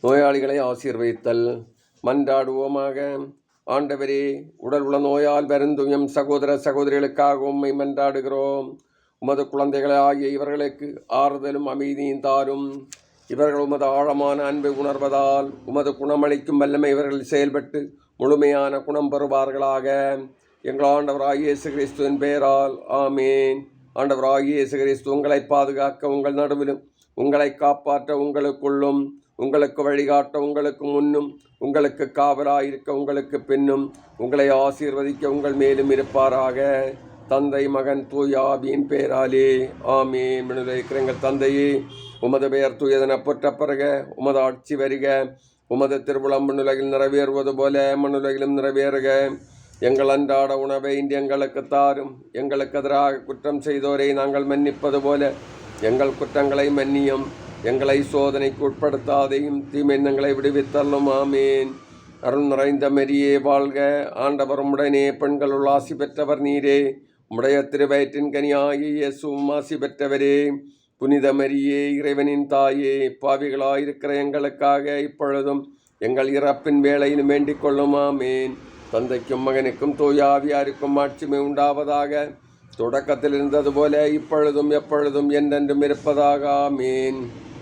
நோயாளிகளை ஆசீர்வதித்தல். மன்றாடுவோமாக. ஆண்டவரே, உடல் உள்ள நோயால் வருந்தும் சகோதர சகோதரிகளுக்காக உம்மை மன்றாடுகிறோம். உமது குழந்தைகளாகிய இவர்களுக்கு ஆறுதலும் அமைதியும் தாரும். இவர்கள் உமது ஆழமான அன்பை உணர்வதால் உமது குணமளிக்கும் வல்லமை இவர்கள் செயல்பட்டு முழுமையான குணம் பெறுவார்களாக. எங்கள் ஆண்டவராகிய இயேசு கிறிஸ்துவின் பெயரால் ஆமேன். ஆண்டவராகிய இயேசு கிறிஸ்து உங்களை பாதுகாக்க உங்கள் நடுவிலும், உங்களை காப்பாற்ற உங்களுக்குள்ளும், உங்களுக்கு வழிகாட்ட உங்களுக்கு முன்னும், உங்களுக்கு காவலாயிருக்க உங்களுக்கு பின்னும், உங்களை ஆசீர்வதிக்க உங்கள் மேலும் இருப்பாராக. தந்தை, மகன், தூய ஆவியின் பெயராலே ஆமேன். மனுரைக்கிற எங்கள் தந்தையே, உமது பெயர் தூயதென போற்ற பிறக, உமது ஆட்சி வருக. உமது திருவுளம் மண்ணுலகில் நிறைவேறுவது போல மண்ணுலகிலும் நிறைவேறுக. எங்கள் அன்றாட உணவை இன்று எங்களுக்கு தாரும். எங்களுக்கு எதிராக குற்றம் செய்தோரை நாங்கள் மன்னிப்பது போல எங்கள் குற்றங்களை மன்னியும். எங்களை சோதனைக்கு உட்படுத்தாதையும் தீமெண்ணங்களை விடுவித்தள்ளும். ஆமேன். அருள் நிறைந்த மரியே வாழ்க. ஆண்டவர் உம்முடனே, பெண்களுள் ஆசி பெற்றவர் நீரே. உம்முடைய திருவயிற்றின் கனியாகிய இயேசுவும் ஆசி பெற்றவரே. புனித மரியே, இறைவனின் தாயே, பாவிகளாயிருக்கிற எங்களுக்காக இப்பொழுதும் எங்கள் இறப்பின் வேளையிலும் வேண்டிக் கொள்ளும். ஆமேன். தந்தைக்கும் மகனுக்கும் தூய ஆவியாருக்கும் ஆட்சிமை உண்டாவதாக. தொடக்கத்தில் இருந்தது போல இப்பொழுதும் எப்பொழுதும் என்றென்றும் இருப்பதாக. ஆமேன்.